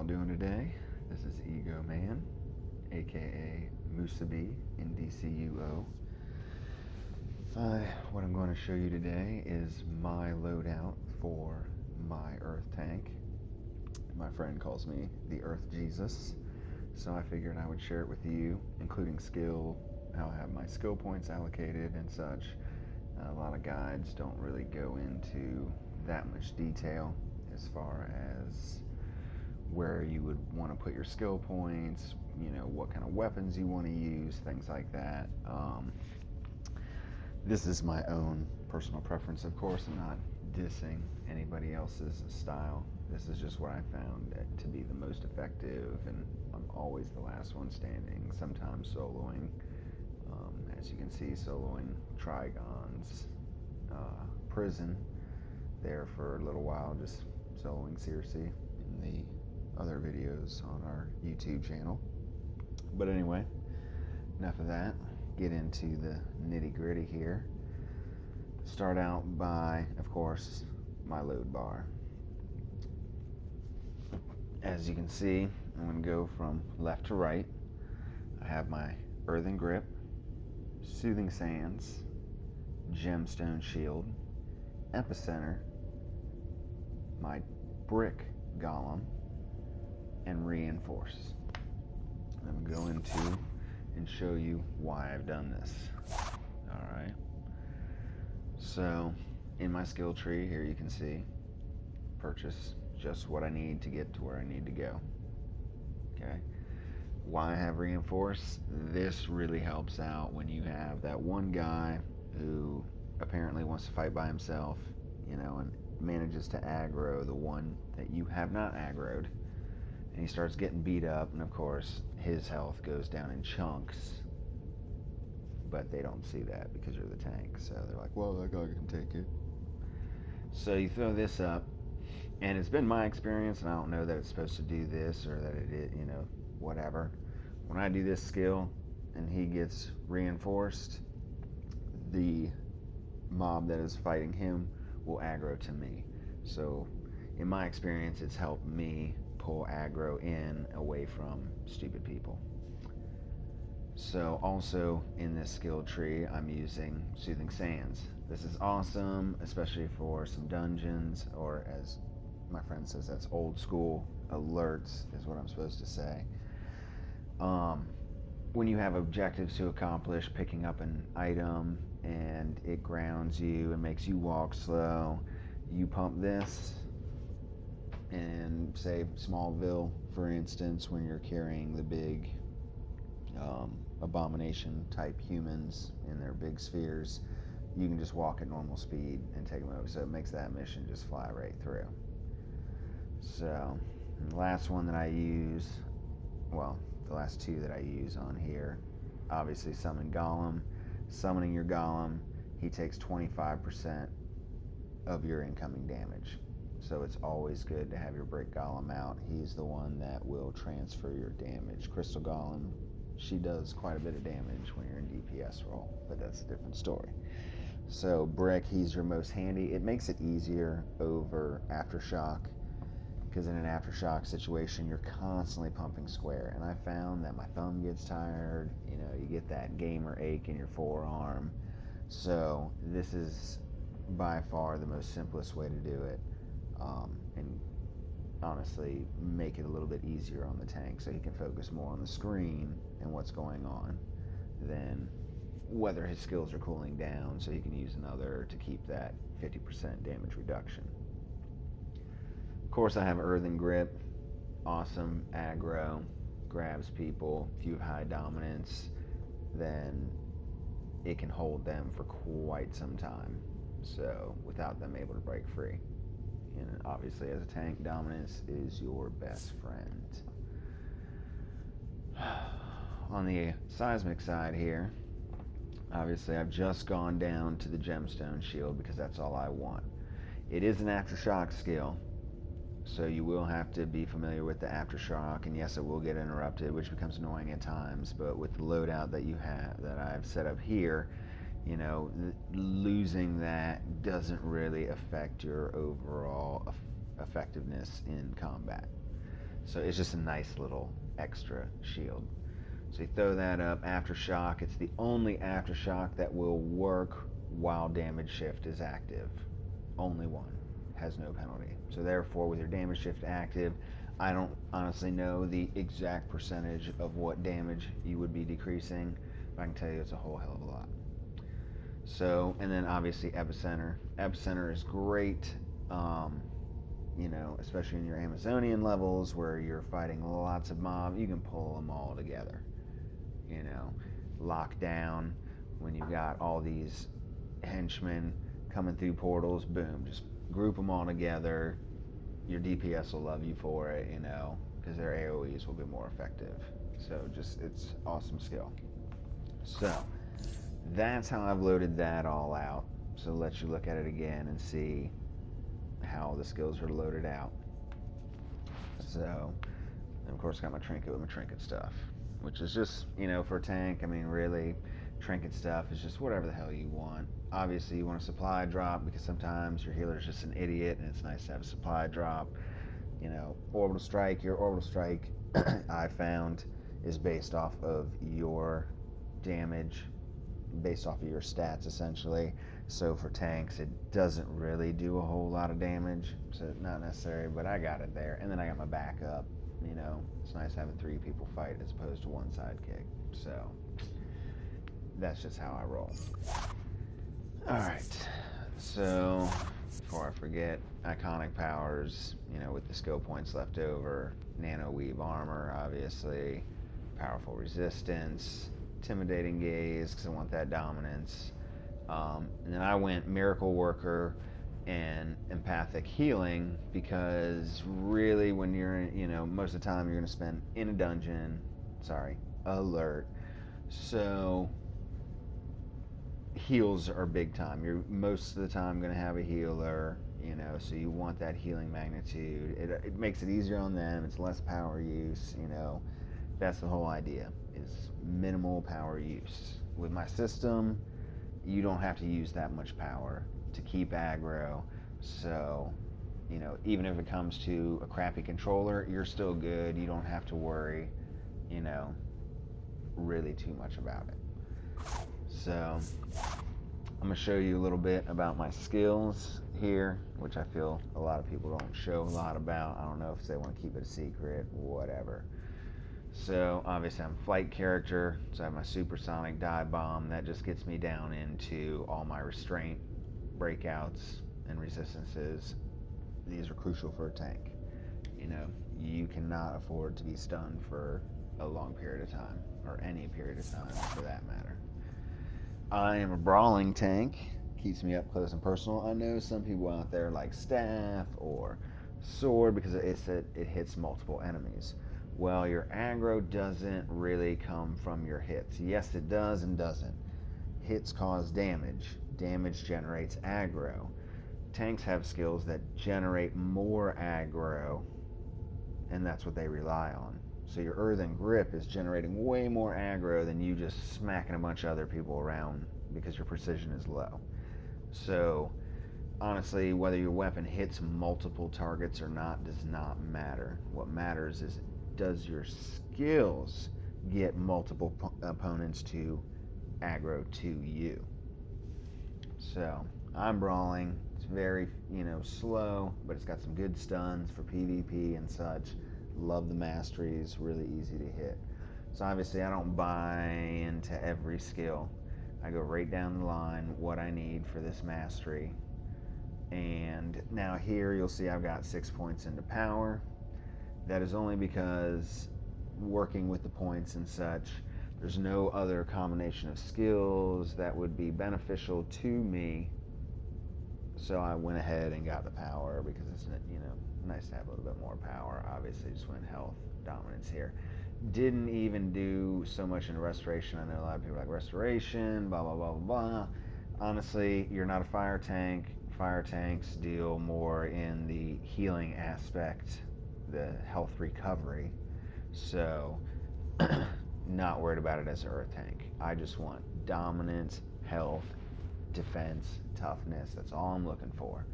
y'all doing today? This is Egoman, aka Musabi in DCUO. What I'm going to show you today is my loadout for my Earth tank. My friend calls me the Earth Jesus, so I figured I would share it with you, including skill, how I have my skill points allocated and such. A lot of guides don't really go into that much detail as far as where you would want to put your skill points, what kind of weapons you want to use, things like that. This is my own personal preference, of course. I'm not dissing anybody else's style. This is just what I found to be the most effective, and I'm always the last one standing, sometimes soloing. As you can see, soloing Trigon's prison there for a little while, just soloing Circe in the other videos on our YouTube channel. But anyway, enough of that. Get into the nitty-gritty here. Start out by, of course, my load bar. As you can see, I'm going to go from left to right. I have my Earthen Grip, Soothing Sands, Gemstone Shield, Epicenter, my Brick Golem, and Reinforce. I'm going to and show you why I've done this. Alright. So, in my skill tree here you can see, purchase just what I need to get to where I need to go. Okay. Why I have Reinforce? This really helps out when you have that one guy who apparently wants to fight by himself, and manages to aggro the one that you have not aggroed, and he starts getting beat up, and of course his health goes down in chunks, but they don't see that because you're the tank, so they're like, well, that guy can take it. So you throw this up, and it's been my experience, and I don't know that it's supposed to do this or that it is, whatever. When I do this skill and he gets reinforced, the mob that is fighting him will aggro to me. So in my experience, it's helped me pull aggro in away from stupid people. So also in this skill tree, I'm using Soothing Sands. This is awesome, especially for some dungeons, or as my friend says, that's old school alerts is what I'm supposed to say. When you have objectives to accomplish, picking up an item and it grounds you and makes you walk slow, you pump this, and say Smallville, for instance, when you're carrying the big abomination type humans in their big spheres, you can just walk at normal speed and take them over, so it makes that mission just fly right through. So the last one that I use, well, the last two that I use on here, obviously Summon Golem. Summoning your Golem, he takes 25% of your incoming damage. So it's always good to have your Brick Golem out. He's the one that will transfer your damage. Crystal Golem, she does quite a bit of damage when you're in DPS role, but that's a different story. So Brick, he's your most handy. It makes it easier over Aftershock, because in an Aftershock situation, you're constantly pumping square, and I found that my thumb gets tired, you get that gamer ache in your forearm. So this is by far the most simplest way to do it, and honestly make it a little bit easier on the tank, so he can focus more on the screen and what's going on than whether his skills are cooling down, so he can use another to keep that 50% damage reduction. Of course, I have Earthen Grip, awesome aggro, grabs people. If you have high dominance, then it can hold them for quite some time, so without them able to break free. And obviously, as a tank, dominance is your best friend. On the seismic side here, obviously I've just gone down to the Gemstone Shield because that's all I want. It is an Aftershock skill, so you will have to be familiar with the Aftershock, and yes, it will get interrupted, which becomes annoying at times, but with the loadout that you have, that I've set up here, losing that doesn't really affect your overall effectiveness in combat. So it's just a nice little extra shield. So you throw that up. Aftershock, it's the only aftershock that will work while damage shift is active. Only one. Has no penalty. So therefore, with your damage shift active, I don't honestly know the exact percentage of what damage you would be decreasing, but I can tell you it's a whole hell of a lot. So, and then obviously Epicenter. Epicenter is great, especially in your Amazonian levels where you're fighting lots of mobs. You can pull them all together. Lock down when you've got all these henchmen coming through portals. Boom, just group them all together. Your DPS will love you for it, because their AoEs will be more effective. So it's awesome skill. So that's how I've loaded that all out. So it lets you look at it again and see how the skills are loaded out. So, and of course, got my trinket with my trinket stuff, which is just, for a tank, really, trinket stuff is just whatever the hell you want. Obviously, you want a supply drop because sometimes your healer's just an idiot and it's nice to have a supply drop. Orbital strike, your orbital strike, I found, is based off of your damage, based off of your stats, essentially. So for tanks, it doesn't really do a whole lot of damage, so not necessary, but I got it there. And then I got my backup. It's nice having 3 people fight as opposed to 1 sidekick. So that's just how I roll. Alright, so before I forget, iconic powers, with the skill points left over. Nano weave armor, obviously. Powerful resistance. Intimidating gaze, because I want that dominance. And then I went miracle worker and empathic healing, because really when you're most of the time you're going to spend in a dungeon, alert, so heals are big time. You're most of the time going to have a healer, so you want that healing magnitude. It makes it easier on them. It's less power use. That's the whole idea, is minimal power use. With my system, you don't have to use that much power to keep aggro, so even if it comes to a crappy controller, you're still good. You don't have to worry really too much about it. So I'm going to show you a little bit about my skills here, which I feel a lot of people don't show a lot about. I don't know if they want to keep it a secret, whatever. So obviously I'm a flight character, so I have my supersonic dive bomb. That just gets me down into all my restraint, breakouts, and resistances. These are crucial for a tank. You cannot afford to be stunned for a long period of time, or any period of time for that matter. I am a brawling tank. Keeps me up close and personal. I know some people out there like staff or sword because it hits multiple enemies. Well, your aggro doesn't really come from your hits. Yes, it does and doesn't. Hits cause damage. Damage generates aggro. Tanks have skills that generate more aggro, and that's what they rely on. So your earthen grip is generating way more aggro than you just smacking a bunch of other people around because your precision is low. So honestly, whether your weapon hits multiple targets or not does not matter. What matters is, does your skills get multiple opponents to aggro to you? So I'm brawling. It's very slow, but it's got some good stuns for PvP and such. Love the masteries, really easy to hit. So obviously I don't buy into every skill. I go right down the line what I need for this mastery. And now here you'll see I've got 6 points into power. That is only because working with the points and such, there's no other combination of skills that would be beneficial to me. So I went ahead and got the power because it's nice to have a little bit more power. Obviously just went health dominance here. Didn't even do so much in restoration. I know a lot of people like restoration, blah blah blah blah blah. Honestly, you're not a fire tank. Fire tanks deal more in the healing aspect, the health recovery. So not worried about it as an earth tank. I just want dominance, health, defense, toughness. That's all I'm looking for.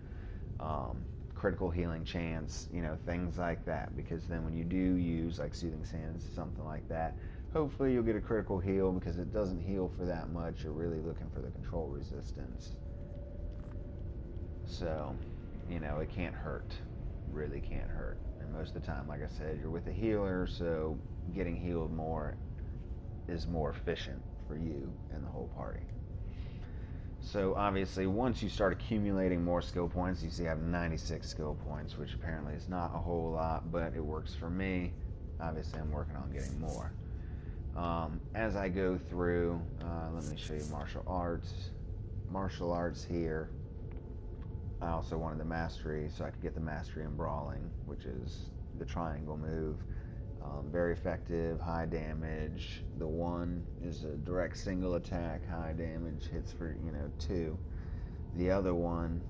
critical healing chance, things like that. Because then when you do use like Soothing Sands, something like that, hopefully you'll get a critical heal, because it doesn't heal for that much. You're really looking for the control resistance. So, it can't hurt. Really can't hurt. And most of the time, like I said, you're with a healer, so getting healed more is more efficient for you and the whole party. So obviously, once you start accumulating more skill points, you see I have 96 skill points, which apparently is not a whole lot, but it works for me. Obviously, I'm working on getting more. As I go through, let me show you martial arts. Martial arts here. I also wanted the mastery, so I could get the mastery in brawling, which is the triangle move. Very effective, high damage. The one is a direct single attack, high damage, hits for 2. The other one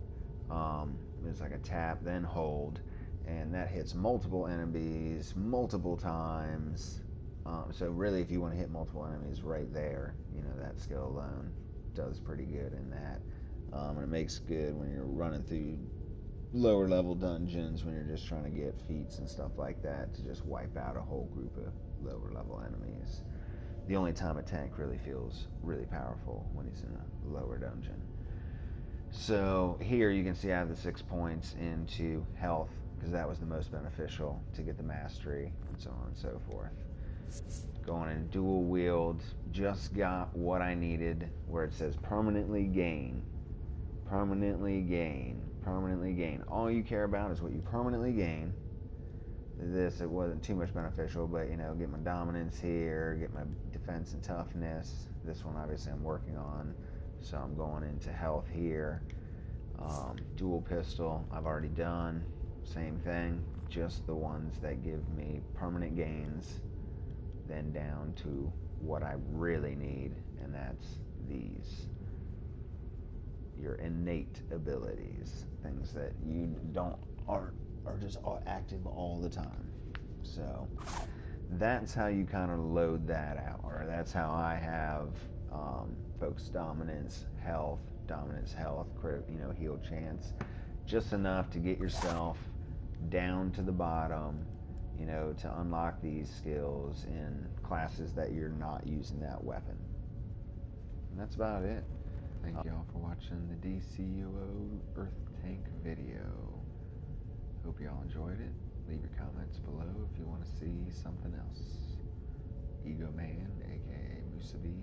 is like a tap, then hold, and that hits multiple enemies multiple times. So really, if you want to hit multiple enemies right there, that skill alone does pretty good in that. And it makes good when you're running through lower level dungeons, when you're just trying to get feats and stuff like that, to just wipe out a whole group of lower level enemies. The only time a tank really feels really powerful when he's in a lower dungeon. So here you can see I have the 6 points into health, because that was the most beneficial to get the mastery, and so on and so forth. Going in dual wield, just got what I needed, where it says permanently gain. Permanently gain. Permanently gain. All you care about is what you permanently gain. This, it wasn't too much beneficial, but get my dominance here, get my defense and toughness. This one obviously I'm working on, so I'm going into health here. Dual pistol I've already done. Same thing, just the ones that give me permanent gains, then down to what I really need, and that's these. Your innate abilities, things that you are just active all the time. So that's how you kind of load that out, or that's how I have focus dominance, health, heal chance, just enough to get yourself down to the bottom, to unlock these skills in classes that you're not using that weapon. And that's about it. Thank y'all for watching the DCUO Earth Tank video. Hope y'all enjoyed it. Leave your comments below if you want to see something else. Egoman, aka Musabi,